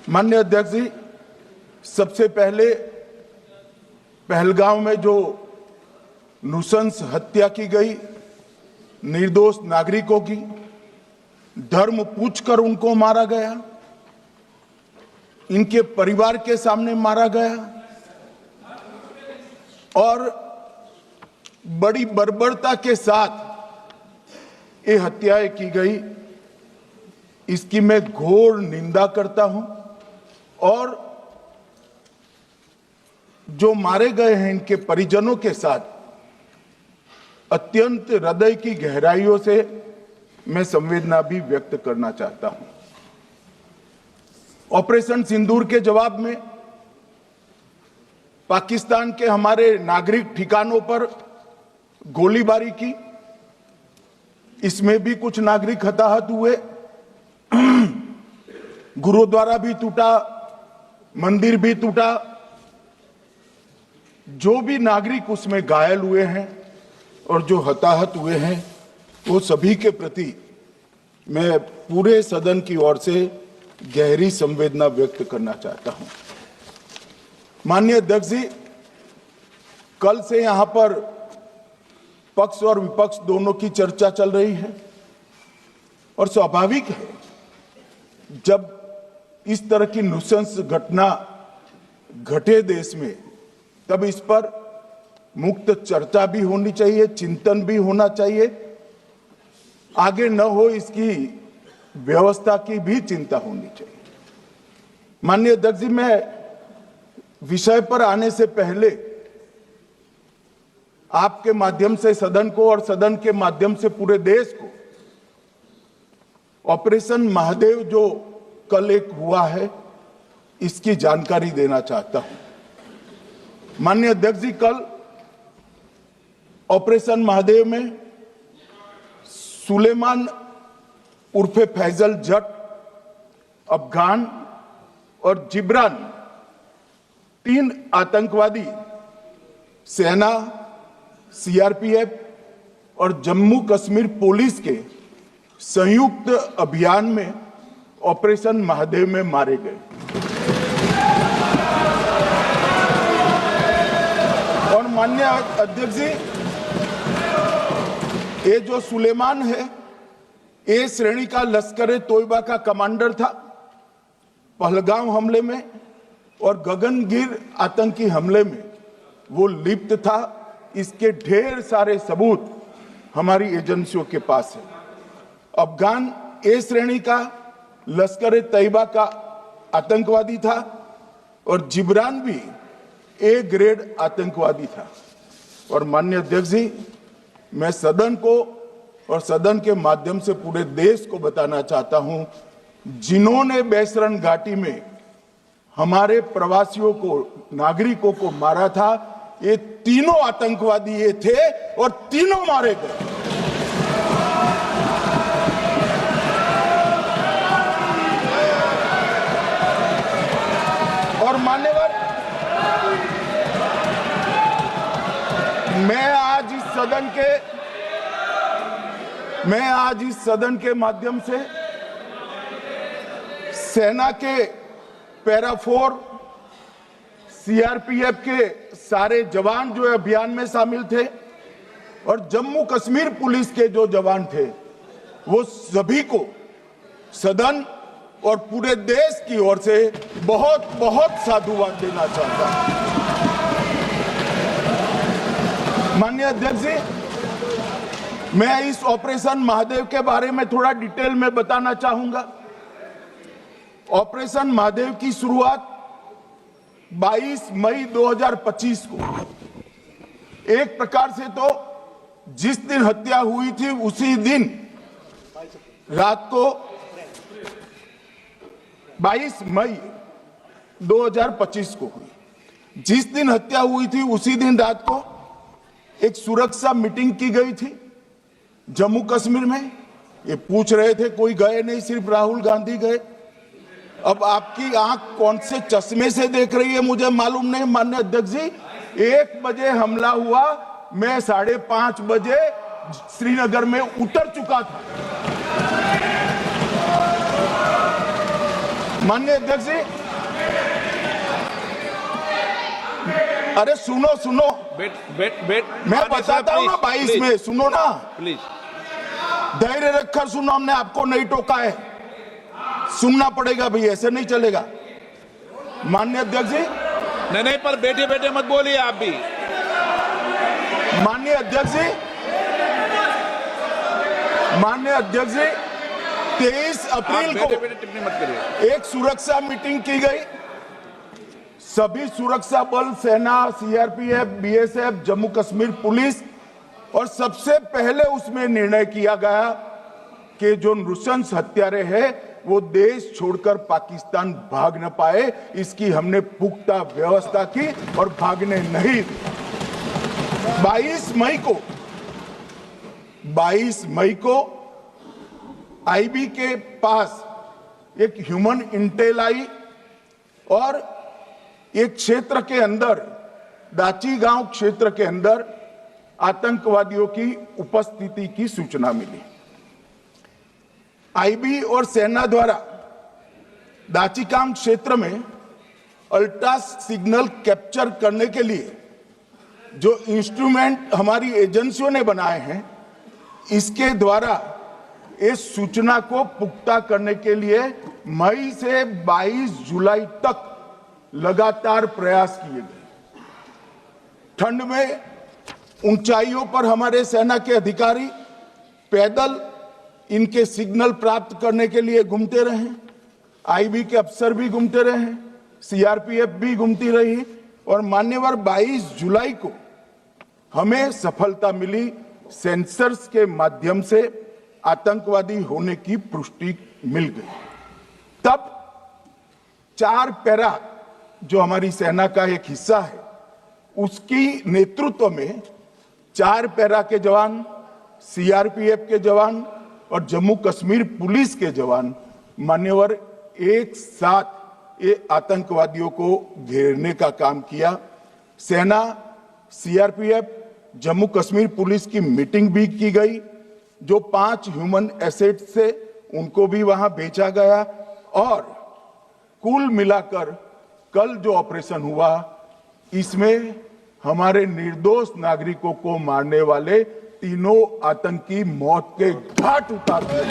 माननीय अध्यक्ष जी, सबसे पहले पहलगांव में जो नृशंस हत्या की गई निर्दोष नागरिकों की, धर्म पूछकर उनको मारा गया, इनके परिवार के सामने मारा गया और बड़ी बर्बरता के साथ ये हत्याएं की गई, इसकी मैं घोर निंदा करता हूं। और जो मारे गए हैं इनके परिजनों के साथ अत्यंत हृदय की गहराइयों से मैं संवेदना भी व्यक्त करना चाहता हूं। ऑपरेशन सिंदूर के जवाब में पाकिस्तान के हमारे नागरिक ठिकानों पर गोलीबारी की, इसमें भी कुछ नागरिक हताहत हुए, गुरुद्वारा भी टूटा, मंदिर भी टूटा। जो भी नागरिक उसमें घायल हुए हैं और जो हताहत हुए हैं वो सभी के प्रति मैं पूरे सदन की ओर से गहरी संवेदना व्यक्त करना चाहता हूं। माननीय अध्यक्ष जी, कल से यहां पर पक्ष और विपक्ष दोनों की चर्चा चल रही है और स्वाभाविक है जब इस तरह की नृशंस घटना घटे देश में तब इस पर मुक्त चर्चा भी होनी चाहिए, चिंतन भी होना चाहिए, आगे न हो इसकी व्यवस्था की भी चिंता होनी चाहिए। माननीय अध्यक्ष जी, मैं विषय पर आने से पहले आपके माध्यम से सदन को और सदन के माध्यम से पूरे देश को ऑपरेशन महादेव जो कल एक हुआ है इसकी जानकारी देना चाहता हूं। माननीय अध्यक्ष जी, कल ऑपरेशन महादेव में सुलेमान उर्फे फैजल जट, अफगान और जिब्रान, 3 आतंकवादी सेना, सीआरपीएफ और जम्मू कश्मीर पुलिस के संयुक्त अभियान में ऑपरेशन महादेव में मारे गए। और माननीय अध्यक्ष जी, ये जो सुलेमान है ए श्रेणी का लश्कर तोयबा का कमांडर था पहलगाम हमले में, और गगनगिर आतंकी हमले में वो लिप्त था। इसके ढेर सारे सबूत हमारी एजेंसियों के पास है। अफगान ए श्रेणी का लश्कर तैयबा का आतंकवादी था और जिब्रान भी ए ग्रेड आतंकवादी था। और माननीय अध्यक्ष जी, मैं सदन को और सदन के माध्यम से पूरे देश को बताना चाहता हूं, जिन्होंने बैसरन घाटी में हमारे प्रवासियों को, नागरिकों को मारा था, ये तीनों आतंकवादी ये थे और तीनों मारे गए। और मान्यवर, मैं आज इस सदन के माध्यम से सेना के पैरा 4, सीआरपीएफ के सारे जवान जो अभियान में शामिल थे और जम्मू कश्मीर पुलिस के जो जवान थे, वो सभी को सदन और पूरे देश की ओर से बहुत बहुत साधुवाद देना चाहता हूं। माननीय अध्यक्ष जी, मैं इस ऑपरेशन महादेव के बारे में थोड़ा डिटेल में बताना चाहूंगा। ऑपरेशन महादेव की शुरुआत 22 मई 2025 को, एक प्रकार से तो जिस दिन हत्या हुई थी उसी दिन रात को 22 मई 2025 को हुई। जिस दिन हत्या हुई थी उसी दिन रात को एक सुरक्षा मीटिंग की गई थी जम्मू कश्मीर में। ये पूछ रहे थे, कोई गए नहीं, सिर्फ राहुल गांधी गए। अब आपकी आंख कौन से चश्मे से देख रही है मुझे मालूम नहीं। माननीय अध्यक्ष जी, 1 बजे हमला हुआ, मैं 5:30 बजे श्रीनगर में उतर चुका था। माननीय अध्यक्ष जी, अरे सुनो सुनो, मैं बताता हूँ ना 22 में, सुनो ना प्लीज। धैर्य रखकर सुनो, हमने आपको नहीं टोका है, सुनना पड़ेगा भाई, ऐसे नहीं चलेगा। माननीय अध्यक्ष जी, नहीं, पर बैठे बैठे मत बोलिए आप भी। माननीय अध्यक्ष जी, माननीय अध्यक्ष जी, 23 अप्रैल को बैठे टिप्पणी मत करिए। एक सुरक्षा मीटिंग की गई, सभी सुरक्षा बल, सेना, CRPF, BSF, Jammu Kashmir police, और सबसे पहले उसमें निर्णय किया गया कि जो नृशंस हत्यारे हैं वो देश छोड़कर पाकिस्तान भाग न पाए, इसकी हमने पुख्ता व्यवस्था की और भागने नहीं दी। 22 मई को आईबी के पास एक ह्यूमन इंटेल आई और एक क्षेत्र के अंदर, दाची गांव क्षेत्र के अंदर आतंकवादियों की उपस्थिति की सूचना मिली। आईबी और सेना द्वारा दाचीकाम क्षेत्र में अल्ट्रा सिग्नल कैप्चर करने के लिए जो इंस्ट्रूमेंट हमारी एजेंसियों ने बनाए हैं, इसके द्वारा इस सूचना को पुख्ता करने के लिए मई से 22 जुलाई तक लगातार प्रयास किए गए। ठंड में ऊंचाइयों पर हमारे सेना के अधिकारी पैदल इनके सिग्नल प्राप्त करने के लिए घूमते रहे, आईबी के अफसर भी घूमते रहे, सीआरपीएफ भी घूमती रही, और मान्यवर 22 जुलाई को हमें सफलता मिली, सेंसर्स के माध्यम से आतंकवादी होने की पुष्टि मिल गई। तब 4 पैरा जो हमारी सेना का एक हिस्सा है, उसकी नेतृत्व में 4 पैरा के जवान, सीआरपीएफ के जवान और जम्मू कश्मीर पुलिस के जवान मान्यवर एक साथ ये आतंकवादियों को घेरने का काम किया। सेना, सीआरपीएफ, जम्मू कश्मीर पुलिस की मीटिंग भी की गई, जो 5 ह्यूमन एसेट से उनको भी वहां भेजा गया, और कुल मिलाकर कल जो ऑपरेशन हुआ, इसमें हमारे निर्दोष नागरिकों को मारने वाले तीनों आतंकी मौत के घाट उतार दिए।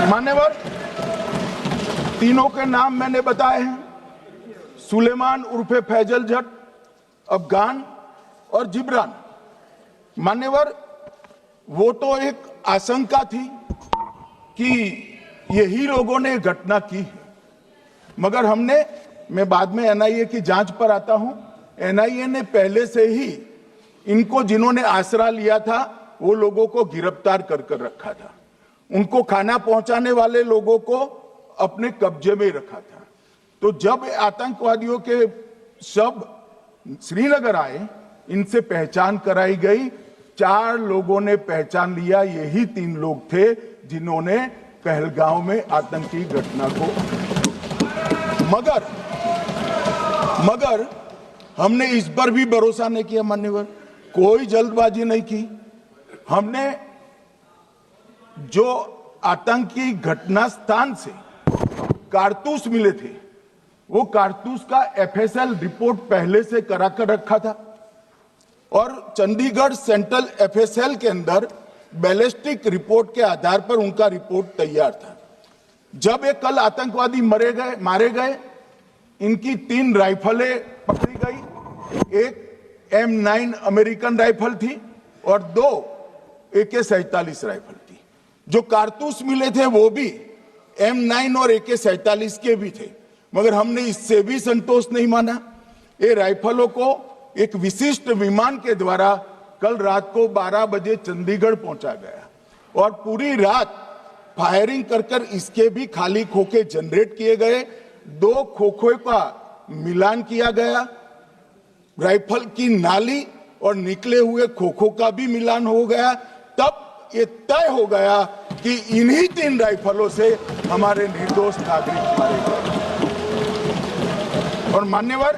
मान्यवर, तीनों के नाम मैंने बताए हैं, सुलेमान उर्फे फैजल जट, अफगान और जिब्रान। मान्यवर, वो तो एक आशंका थी कि यही लोगों ने घटना की है, मगर मैं बाद में एनआईए की जांच पर आता हूं, एनआईए ने पहले से ही इनको, जिन्होंने आसरा लिया था, वो लोगों को गिरफ्तार कर रखा था, उनको खाना पहुंचाने वाले लोगों को अपने कब्जे में रखा था। तो जब आतंकवादियों के शव श्रीनगर आए, इनसे पहचान कराई गई, 4 लोगों ने पहचान लिया, यही 3 लोग थे जिन्होंने पहलगांव में आतंकी घटना को, मगर हमने इस पर भी भरोसा नहीं किया मान्यवर, कोई जल्दबाजी नहीं की। हमने जो आतंकी घटना स्थान से कारतूस मिले थे, वो कारतूस का एफएसएल रिपोर्ट पहले से कराकर रखा था, और चंडीगढ़ सेंट्रल एफएसएल के अंदर बैलिस्टिक रिपोर्ट के आधार पर उनका रिपोर्ट तैयार था। जब ये कल आतंकवादी मारे गए, इनकी 3 राइफलें पकड़ी गई, एक M9 अमेरिकन राइफल थी और 2 AK-47 राइफल थी। जो कारतूस मिले थे वो भी M9 और AK-47 के भी थे, मगर हमने इससे भी संतोष नहीं माना। ये राइफलों को एक विशिष्ट विमान के द्वारा कल रात को 12 बजे चंडीगढ़ पहुंचा गया, और पूरी रात फायरिंग कर इसके भी खाली खोखे जनरेट किए गए, 2 खोखों का मिलान किया गया, राइफल की नाली और निकले हुए खोखों का भी मिलान हो गया। तब ये तय हो गया कि इन्हीं 3 राइफलों से हमारे निर्दोष नागरिक मारे गए। और मान्यवर,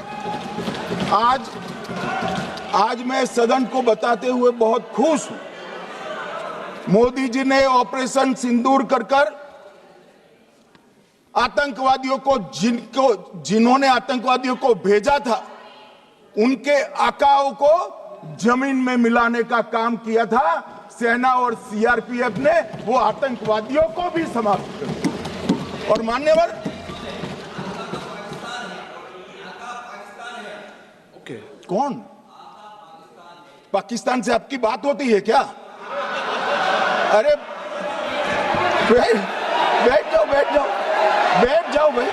आज मैं सदन को बताते हुए बहुत खुश हूं, मोदी जी ने ऑपरेशन सिंदूर कर आतंकवादियों को जिन्होंने आतंकवादियों को भेजा था उनके आकाओं को जमीन में मिलाने का काम किया था सेना और सीआरपीएफ ने। वो आतंकवादियों को भी समाप्त कर दिया। और मान्यवर, कौन पाकिस्तान से आपकी बात होती है क्या? अरे बैठ जाओ बैठ जाओ बैठ जाओ भाई।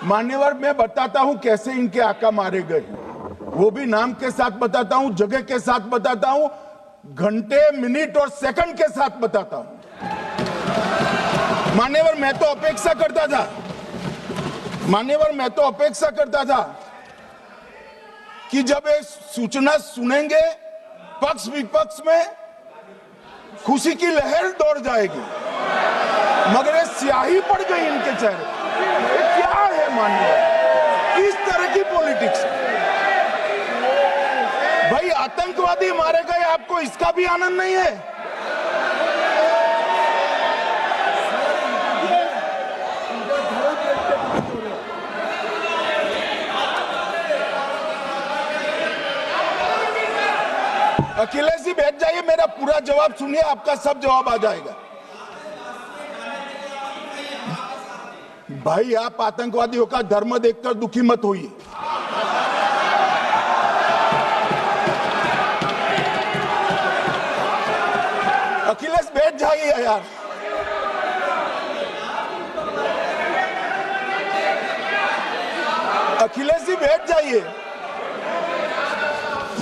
मान्यवर मैं बताता हूं कैसे इनके आका मारे गए, वो भी नाम के साथ बताता हूं, जगह के साथ बताता हूं, घंटे मिनट और सेकंड के साथ बताता हूं। मान्यवर मैं तो अपेक्षा करता था कि जब ये सूचना सुनेंगे पक्ष विपक्ष में खुशी की लहर दौड़ जाएगी, मगर ये स्याही पड़ गई इनके चेहरे। ये क्या है मान्यवर, इस तरह की पॉलिटिक्स? भाई आतंकवादी मारे गए, आपको इसका भी आनंद नहीं है? अखिलेश जी बैठ जाइए, मेरा पूरा जवाब सुनिए, आपका सब जवाब आ जाएगा। भाई आप आतंकवादियों का धर्म देखकर दुखी मत होइए। अखिलेश बैठ जाइए यार। अखिलेश जी बैठ जाइए।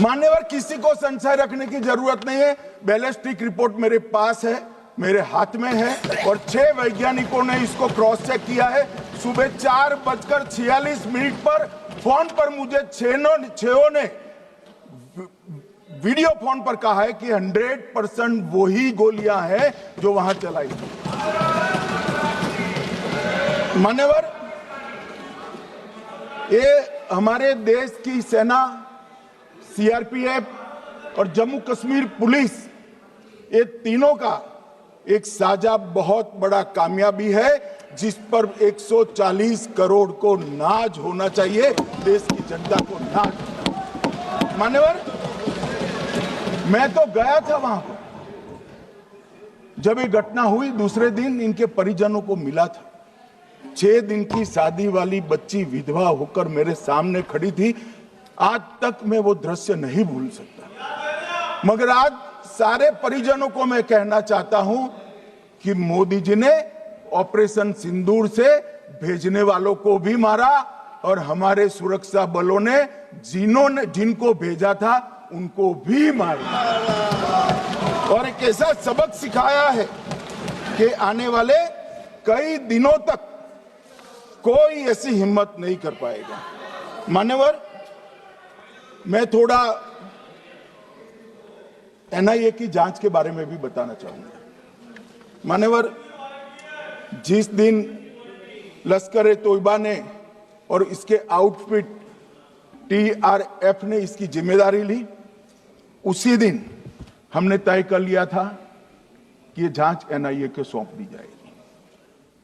मान्यवर किसी को संशय रखने की जरूरत नहीं है, बैलिस्टिक रिपोर्ट मेरे पास है, मेरे हाथ में है, और 6 वैज्ञानिकों ने इसको क्रॉस चेक किया है। सुबह 4:46 पर फोन पर मुझे 6 ने वीडियो फोन पर कहा है कि 100% वही गोलियां हैं जो वहां चलाई। मान्यवर ये हमारे देश की सेना, सीआरपीएफ और जम्मू कश्मीर पुलिस, ये तीनों का एक साझा बहुत बड़ा कामयाबी है, जिस पर 140 करोड़ को नाज होना चाहिए, देश की जनता को नाज। मान्यवर मैं तो गया था वहां पर जब ये घटना हुई, दूसरे दिन इनके परिजनों को मिला था। 6 दिन की शादी वाली बच्ची विधवा होकर मेरे सामने खड़ी थी। आज तक मैं वो दृश्य नहीं भूल सकता। मगर आज सारे परिजनों को मैं कहना चाहता हूं कि मोदी जी ने ऑपरेशन सिंदूर से भेजने वालों को भी मारा, और हमारे सुरक्षा बलों ने जिनको भेजा था उनको भी मारा, और एक ऐसा सबक सिखाया है कि आने वाले कई दिनों तक कोई ऐसी हिम्मत नहीं कर पाएगा। मान्यवर मैं थोड़ा एनआईए की जांच के बारे में भी बताना चाहूंगा। मान्यवर जिस दिन लश्कर-ए तोयबा ने और इसके आउटफिट टीआरएफ ने इसकी जिम्मेदारी ली, उसी दिन हमने तय कर लिया था कि ये जांच एनआईए को सौंप दी जाएगी,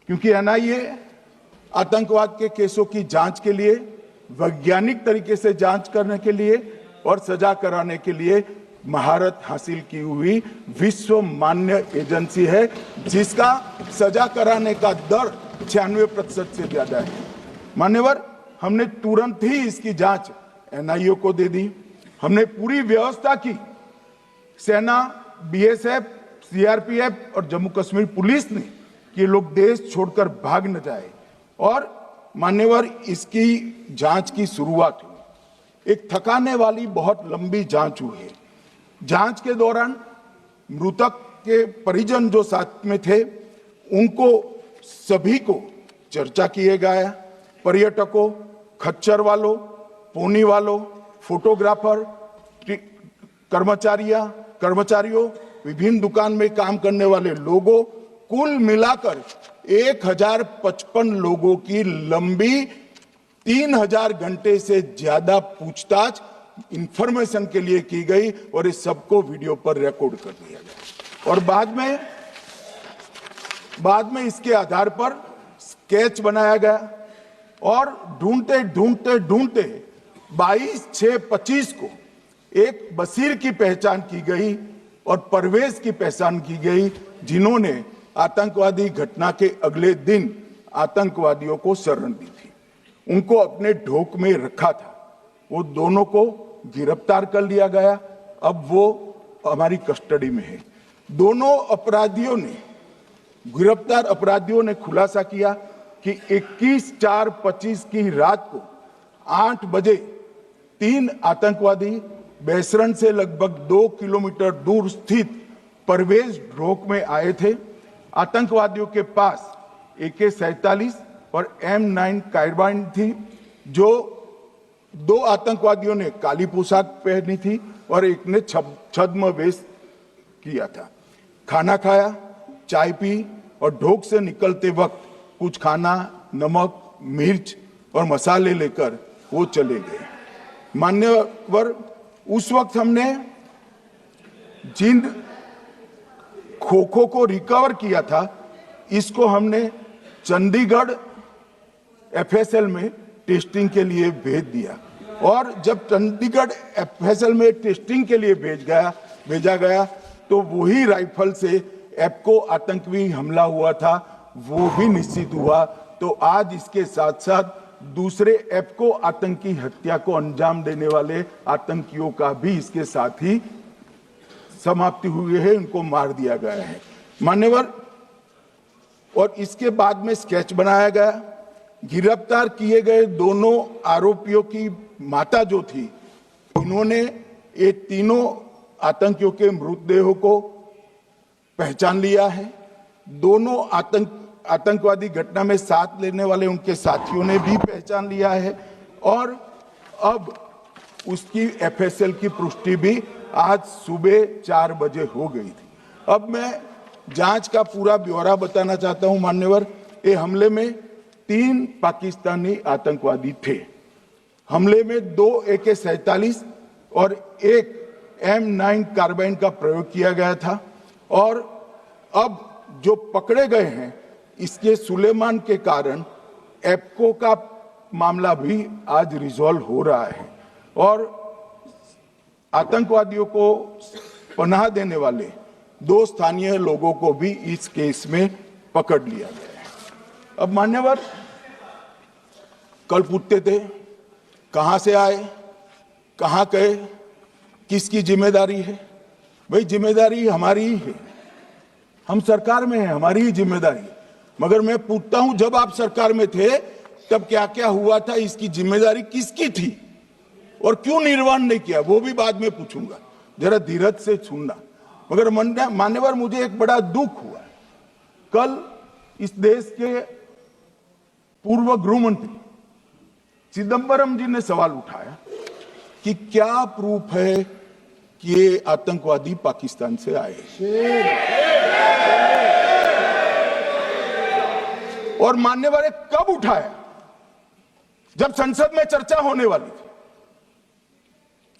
क्योंकि एनआईए आतंकवाद के केसों की जांच के लिए, वैज्ञानिक तरीके से जांच करने के लिए और सजा कराने के लिए महारत हासिल की हुई विश्व मान्य एजेंसी है, जिसका सजा कराने का दर 96% से ज्यादा है। मान्यवर हमने तुरंत ही इसकी जांच एनआईए को दे दी। हमने पूरी व्यवस्था की, सेना, बीएसएफ, सीआरपीएफ और जम्मू कश्मीर पुलिस ने, कि लोग देश छोड़कर भाग न जाए। और मान्यवर इसकी जांच की शुरुआत हुई। एक थकाने वाली बहुत लंबी जांच हुई है। जांच के दौरान मृतक के परिजन जो साथ में थे उनको सभी को चर्चा किए गया, पर्यटकों, खच्चर वालों, पोनी वालों, फोटोग्राफर, कर्मचारियों, विभिन्न दुकान में काम करने वाले लोगों, कुल मिलाकर 1055 लोगों की लंबी 3000 घंटे से ज्यादा पूछताछ इंफॉर्मेशन के लिए की गई और इस सबको वीडियो पर रिकॉर्ड कर दिया गया और बाद में इसके आधार पर स्केच बनाया गया और ढूंढते 22/6/25 को एक बशीर की पहचान की गई और परवेज की पहचान की गई, जिन्होंने आतंकवादी घटना के अगले दिन आतंकवादियों को शरण दी थी, उनको अपने ढोक में रखा था। वो दोनों को गिरफ्तार कर लिया गया, अब वो हमारी कस्टडी में है। दोनों गिरफ्तार अपराधियों ने खुलासा किया कि 21/4/25 की रात को 8 बजे 3 आतंकवादी बेसरण से लगभग 2 किलोमीटर दूर स्थित परवेज ढोक में आए थे। आतंकवादियों के पास AK-47 और M9 कार्बाइन थी, जो 2 आतंकवादियों ने काली पोशाक पहनी थी और एक ने छद्म वेश किया था। खाना खाया, चाय पी और ढोक से निकलते वक्त कुछ खाना, नमक, मिर्च और मसाले लेकर वो चले गए। मान्यवर, उस वक्त हमने जिन खोखो को रिकवर किया था, इसको हमने चंडीगढ़ FSL में टेस्टिंग के लिए भेज दिया और जब चंडीगढ़ FSL में टेस्टिंग के लिए भेजा गया तो वही राइफल से एप्को आतंकी हमला हुआ था, वो भी निश्चित हुआ। तो आज इसके साथ साथ दूसरे एप्को आतंकी हत्या को अंजाम देने वाले आतंकियों का भी इसके साथ ही समाप्ति हुई है, उनको मार दिया गया है। मान्यवर, और इसके बाद में स्केच बनाया गया। गिरफ्तार किए गए दोनों आरोपियों की माता जो थी, इन्होंने ये तीनों आतंकियों के मृतदेहों को पहचान लिया है। दोनों आतंकवादी घटना में साथ लेने वाले उनके साथियों ने भी पहचान लिया है और अब उसकी FSL की पुष्टि भी आज सुबह 4 बजे हो गई थी। अब मैं जांच का पूरा ब्यौरा बताना चाहता हूं मान्यवर। ये हमले में 3 पाकिस्तानी आतंकवादी थे। हमले में 2 AK-47 और 1 M9 कार्बाइन का प्रयोग किया गया था और अब जो पकड़े गए हैं, इसके सुलेमान के कारण एप्को का मामला भी आज रिजॉल्व हो रहा है और आतंकवादियों को पनाह देने वाले 2 स्थानीय लोगों को भी इस केस में पकड़ लिया गया है। अब मान्यवर, कल पूछते थे कहां से आए, कहां गए, किसकी जिम्मेदारी है। भाई, जिम्मेदारी हमारी ही है, हम सरकार में हैं, हमारी ही जिम्मेदारी है। मगर मैं पूछता हूं, जब आप सरकार में थे तब क्या क्या हुआ था, इसकी जिम्मेदारी किसकी थी और क्यों निर्वहन नहीं किया, वो भी बाद में पूछूंगा, जरा धीरज से सुनना। मगर मान्यवर, मुझे एक बड़ा दुख हुआ। कल इस देश के पूर्व गृह मंत्री चिदंबरम जी ने सवाल उठाया कि क्या प्रूफ है कि ये आतंकवादी पाकिस्तान से आए, और मान्यवर कब उठाया, जब संसद में चर्चा होने वाली थी।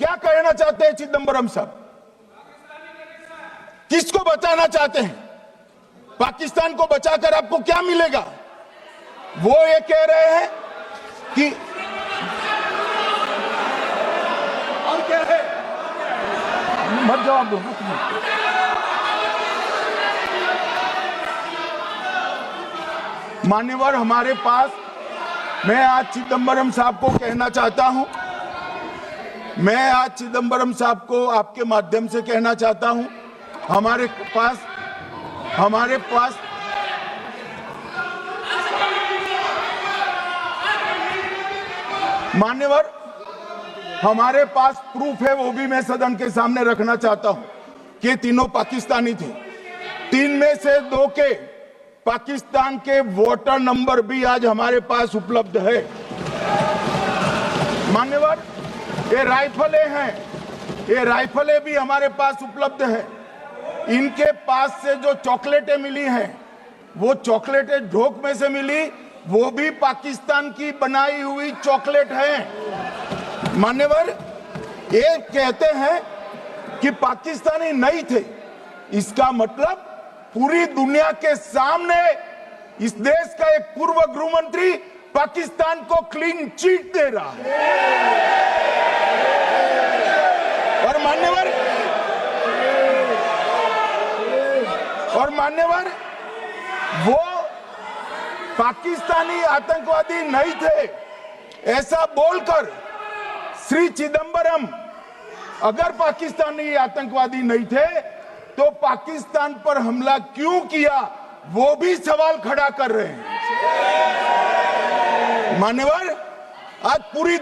क्या कहना चाहते हैं चिदंबरम साहब, किसको बचाना चाहते हैं? पाकिस्तान को बचाकर आपको क्या मिलेगा? वो ये कह रहे हैं कि और क्या है, मत जवाब दो। मान्यवर, हमारे पास, मैं आज चिदंबरम साहब को कहना चाहता हूं, मैं आज चिदंबरम साहब को आपके माध्यम से कहना चाहता हूं, हमारे मान्यवर, हमारे पास प्रूफ है, वो भी मैं सदन के सामने रखना चाहता हूं कि तीनों पाकिस्तानी थे। 3 में से 2 के पाकिस्तान के वोटर नंबर भी आज हमारे पास उपलब्ध है। मान्यवर, ये राइफलें हैं, ये राइफलें भी हमारे पास उपलब्ध है। इनके पास से जो चॉकलेटें मिली हैं, वो चॉकलेटें ढोक में से मिली, वो भी पाकिस्तान की बनाई हुई चॉकलेट है। मान्यवर, ये कहते हैं कि पाकिस्तानी नहीं थे, इसका मतलब पूरी दुनिया के सामने इस देश का एक पूर्व गृह मंत्री पाकिस्तान को क्लीन चिट दे रहा है। और मान्यवर वो पाकिस्तानी आतंकवादी नहीं थे, ऐसा बोलकर श्री चिदंबरम अगर पाकिस्तानी आतंकवादी नहीं थे तो पाकिस्तान पर हमला क्यों किया, वो भी सवाल खड़ा कर रहे हैं। मान्यवर, आज पूरी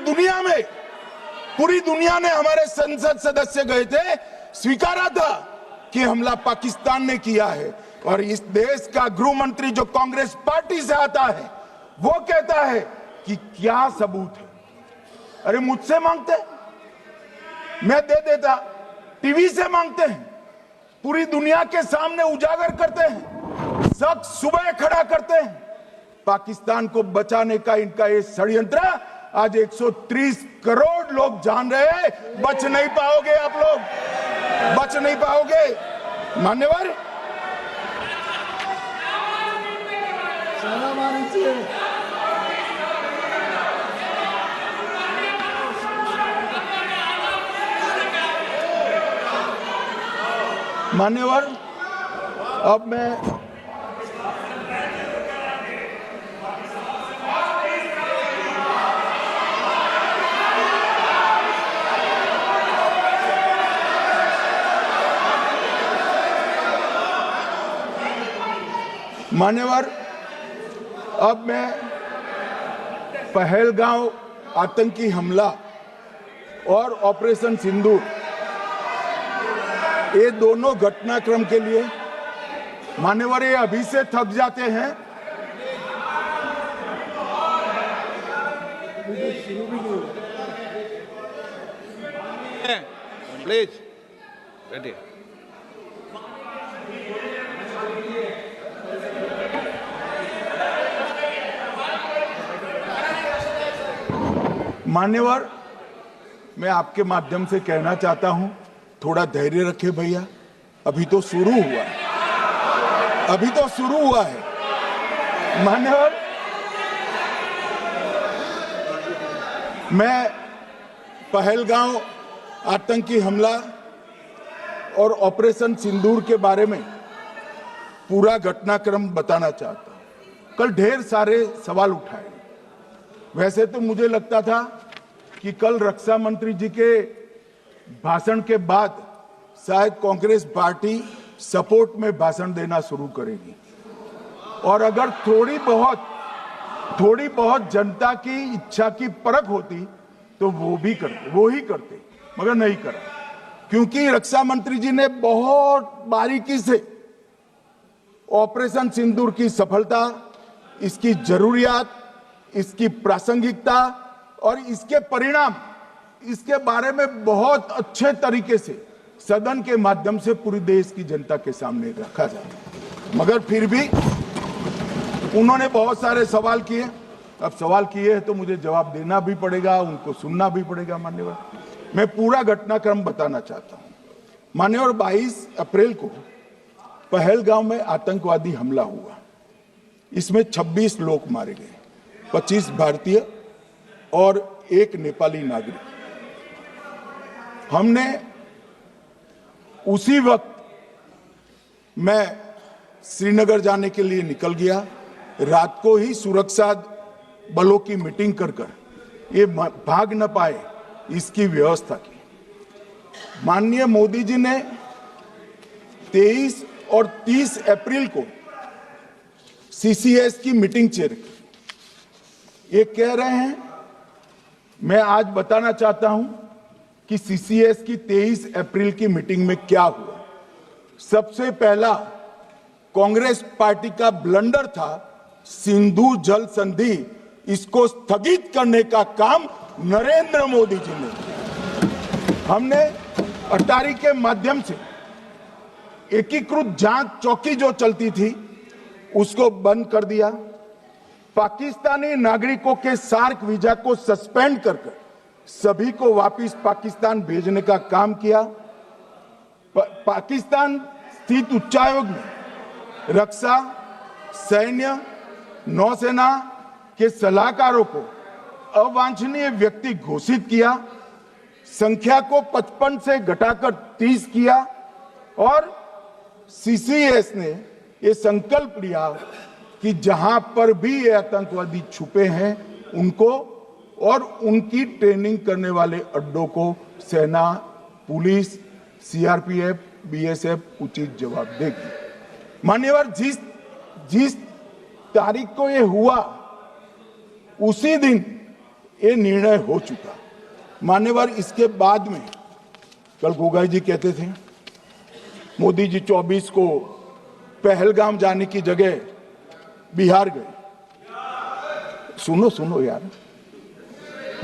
दुनिया ने हमारे संसद सदस्य गए थे, स्वीकारा था कि हमला पाकिस्तान ने किया है। और इस देश का गृह मंत्री जो कांग्रेस पार्टी से आता है, वो कहता है कि क्या सबूत है। अरे मुझसे मांगते, मैं दे देता। टीवी से मांगते हैं, पूरी दुनिया के सामने उजागर करते हैं, शख्स सुबह खड़ा करते हैं। पाकिस्तान को बचाने का इनका ये षड्यंत्र आज 130 करोड़ लोग जान रहे हैं। बच नहीं पाओगे आप लोग, बच नहीं पाओगे। मान्यवर, मान्यवर, अब मैं पहलगांव आतंकी हमला और ऑपरेशन सिंदूर, ये दोनों घटनाक्रम के लिए मान्यवर ये अभी से थक जाते हैं। प्लीज बैठिए। मान्यवर, मैं आपके माध्यम से कहना चाहता हूं, थोड़ा धैर्य रखे भैया, अभी तो शुरू हुआ है, अभी तो शुरू हुआ है। मान्यवर, मैं पहलगांव आतंकी हमला और ऑपरेशन सिंदूर के बारे में पूरा घटनाक्रम बताना चाहता हूं। कल ढेर सारे सवाल उठाए। वैसे तो मुझे लगता था कि कल रक्षा मंत्री जी के भाषण के बाद शायद कांग्रेस पार्टी सपोर्ट में भाषण देना शुरू करेगी और अगर थोड़ी बहुत जनता की इच्छा की परख होती तो वो ही करते, मगर नहीं करा। क्योंकि रक्षा मंत्री जी ने बहुत बारीकी से ऑपरेशन सिंदूर की सफलता, इसकी जरूरियात, इसकी प्रासंगिकता और इसके परिणाम, इसके बारे में बहुत अच्छे तरीके से सदन के माध्यम से पूरी देश की जनता के सामने रखा जाता। मगर फिर भी उन्होंने बहुत सारे सवाल किए। अब सवाल किए हैं तो मुझे जवाब देना भी पड़ेगा, उनको सुनना भी पड़ेगा। मान्यवर, मैं पूरा घटनाक्रम बताना चाहता हूं। मान्यवर, 22 अप्रैल को पहलगांव में आतंकवादी हमला हुआ। इसमें 26 लोग मारे गए, 25 भारतीय और 1 नेपाली नागरिक। हमने उसी वक्त मैं श्रीनगर जाने के लिए निकल गया। रात को ही सुरक्षा बलों की मीटिंग कर ये भाग न पाए इसकी व्यवस्था की। माननीय मोदी जी ने 23 और 30 अप्रैल को सीसीएस की मीटिंग चेयर की। ये कह रहे हैं, मैं आज बताना चाहता हूं कि सीसीएस की 23 अप्रैल की मीटिंग में क्या हुआ। सबसे पहला कांग्रेस पार्टी का ब्लंडर था सिंधु जल संधि, इसको स्थगित करने का काम नरेंद्र मोदी जी ने। हमने अटारी के माध्यम से एकीकृत जांच चौकी जो चलती थी उसको बंद कर दिया। पाकिस्तानी नागरिकों के सार्क वीजा को सस्पेंड कर सभी को वापस पाकिस्तान भेजने का काम किया। पाकिस्तान स्थित उच्चायोग ने रक्षा, सैन्य, नौसेना के सलाहकारों को अवांछनीय व्यक्ति घोषित किया, संख्या को 55 से घटाकर 30 किया और सीसीएस ने ये संकल्प लिया कि जहां पर भी ये आतंकवादी छुपे हैं उनको और उनकी ट्रेनिंग करने वाले अड्डों को सेना, पुलिस, सीआरपीएफ, बीएसएफ उचित जवाब देगी। मान्यवर, जिस तारीख को ये हुआ उसी दिन ये निर्णय हो चुका। मान्यवर, इसके बाद में कल गोगाई जी कहते थे मोदी जी 24 को पहलगाम जाने की जगह बिहार गए। सुनो यार,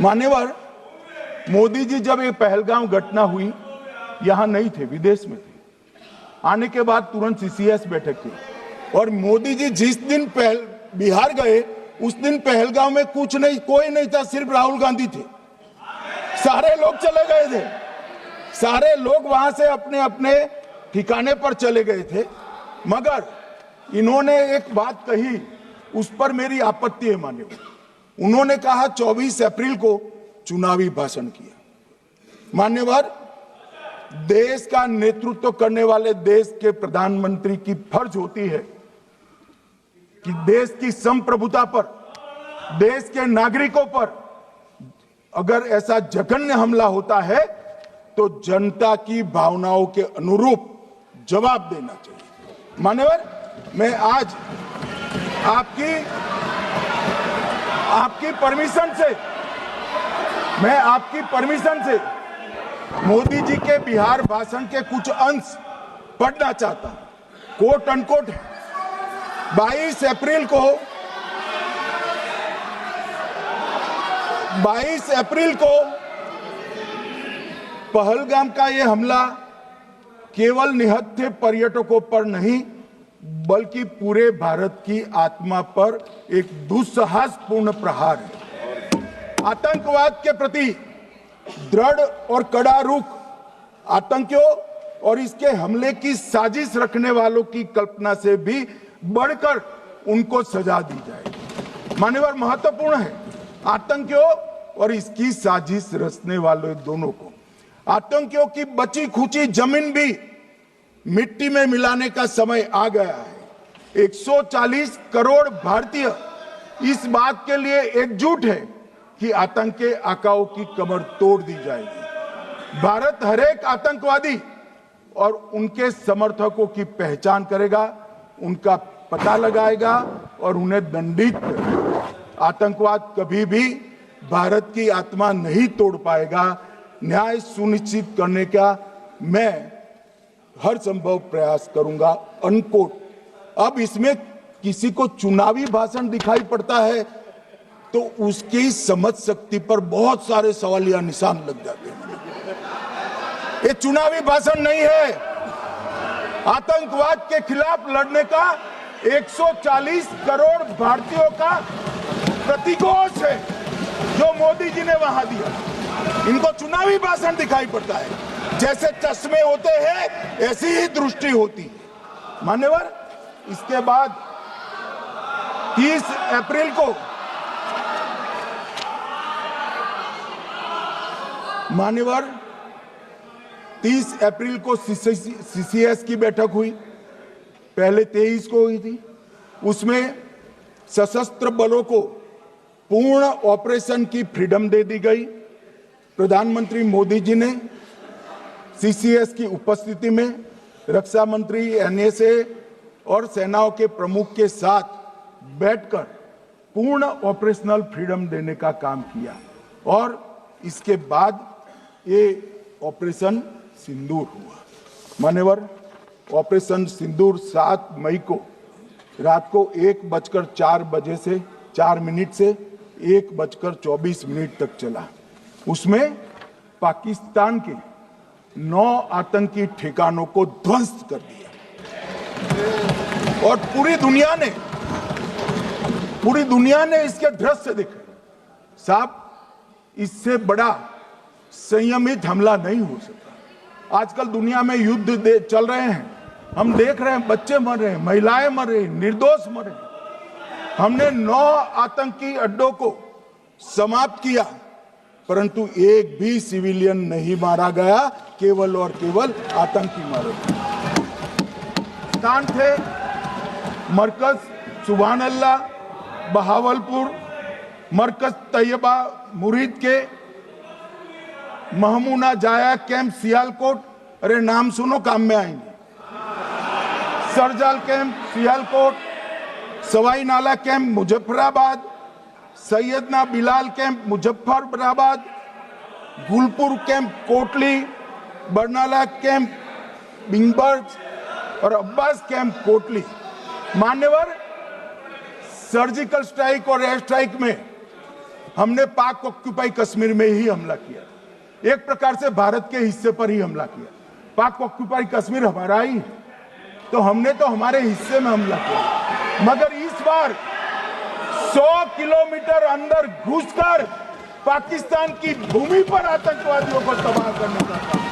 मान्यवर, मोदी जी जब ये पहलगाम घटना हुई यहां नहीं थे, विदेश में थे। आने के बाद तुरंत सीसीएस बैठक की और मोदी जी जिस दिन बिहार गए उस दिन पहलगाम में कुछ नहीं, कोई नहीं था, सिर्फ राहुल गांधी थे। सारे लोग चले गए थे, सारे लोग वहां से अपने अपने ठिकाने पर चले गए थे। मगर इन्होंने एक बात कही, उस पर मेरी आपत्ति है मान्यवर। उन्होंने कहा 24 अप्रैल को चुनावी भाषण किया। मान्यवर, देश का नेतृत्व करने वाले देश के प्रधानमंत्री की फर्ज होती है कि देश की संप्रभुता पर, देश के नागरिकों पर अगर ऐसा जघन्य हमला होता है तो जनता की भावनाओं के अनुरूप जवाब देना चाहिए। मान्यवर, मैं आज आपकी परमिशन से मोदी जी के बिहार भाषण के कुछ अंश पढ़ना चाहता हूं। कोट अनकोट है। 22 अप्रैल को पहलगाम का यह हमला केवल निहत्थे पर्यटकों पर नहीं बल्कि पूरे भारत की आत्मा पर एक दुस्साहसपूर्ण प्रहार है। आतंकवाद के प्रति दृढ़ और कड़ा रुख, आतंकियों और इसके हमले की साजिश रखने वालों की कल्पना से भी बढ़कर उनको सजा दी जाए। मान्यवर, महत्वपूर्ण है आतंकियों और इसकी साजिश रचने वाले दोनों को। आतंकियों की बची खुची जमीन भी मिट्टी में मिलाने का समय आ गया है। 140 करोड़ भारतीय इस बात के लिए एकजुट है कि आतंक के आकाओं की कमर तोड़ दी जाएगी। भारत हरेक आतंकवादी और उनके समर्थकों की पहचान करेगा, उनका पता लगाएगा और उन्हें दंडित करेगा। आतंकवाद कभी भी भारत की आत्मा नहीं तोड़ पाएगा। न्याय सुनिश्चित करने का मैं हर संभव प्रयास करूंगा। अनकोट। अब इसमें किसी को चुनावी भाषण दिखाई पड़ता है तो उसकी समझ शक्ति पर बहुत सारे सवालिया निशान लग जाते हैं। ये चुनावी भाषण नहीं है, आतंकवाद के खिलाफ लड़ने का 140 करोड़ भारतीयों का प्रतिघोष है जो मोदी जी ने वहां दिया। इनको चुनावी भाषण दिखाई पड़ता है। जैसे चश्मे होते हैं ऐसी ही दृष्टि होती है। मान्यवर, इसके बाद 30 अप्रैल को मान्यवर 30 अप्रैल को सीसीएस की बैठक हुई। पहले 23 को हुई थी। उसमें सशस्त्र बलों को पूर्ण ऑपरेशन की फ्रीडम दे दी गई। प्रधानमंत्री मोदी जी ने सीसीएस की उपस्थिति में रक्षा मंत्री, एनएसए और सेनाओं के प्रमुख के साथ बैठकर पूर्ण ऑपरेशनल फ्रीडम देने का काम किया और इसके बाद ये ऑपरेशन सिंदूर हुआ। मान्यवर, ऑपरेशन सिंदूर 7 मई को रात को 1:04 से 4 मिनट से 1:24 तक चला। उसमें पाकिस्तान के 9 आतंकी ठिकानों को ध्वस्त कर दिया और पूरी दुनिया ने इसके दृश्य देखे। साहब, इससे बड़ा संयमित हमला नहीं हो सकता। आजकल दुनिया में युद्ध चल रहे हैं, हम देख रहे हैं, बच्चे मर रहे हैं, महिलाएं मर रही, निर्दोष मर रहे। हमने 9 आतंकी अड्डों को समाप्त किया, परंतु एक भी सिविलियन नहीं मारा गया, केवल और केवल आतंकी मारे गए। स्थान थे मरकज सुभान अल्लाह बहावलपुर, मरकज तैयबा मुरीद के, महमूना जाया कैंप सियालकोट, अरे नाम सुनो काम में आएंगे, सरजाल camp Sialkot, Sawai Nala camp Muzaffarabad, Syedna Bilal camp Muzaffarabad, Gulpur camp Kotli, Barnala camp Bhimber और अब्बास कैंप कोटली। मान्यवर, सर्जिकल स्ट्राइक और एयर स्ट्राइक में हमने पाक ऑक्यूपाई कश्मीर में ही हमला किया, एक प्रकार से भारत के हिस्से पर ही हमला किया। पाक ऑक्यूपाई कश्मीर हमारा ही है, तो हमने तो हमारे हिस्से में हमला किया, मगर इस बार 100 किलोमीटर अंदर घुसकर पाकिस्तान की भूमि पर आतंकवादियों को तबाह करने का काम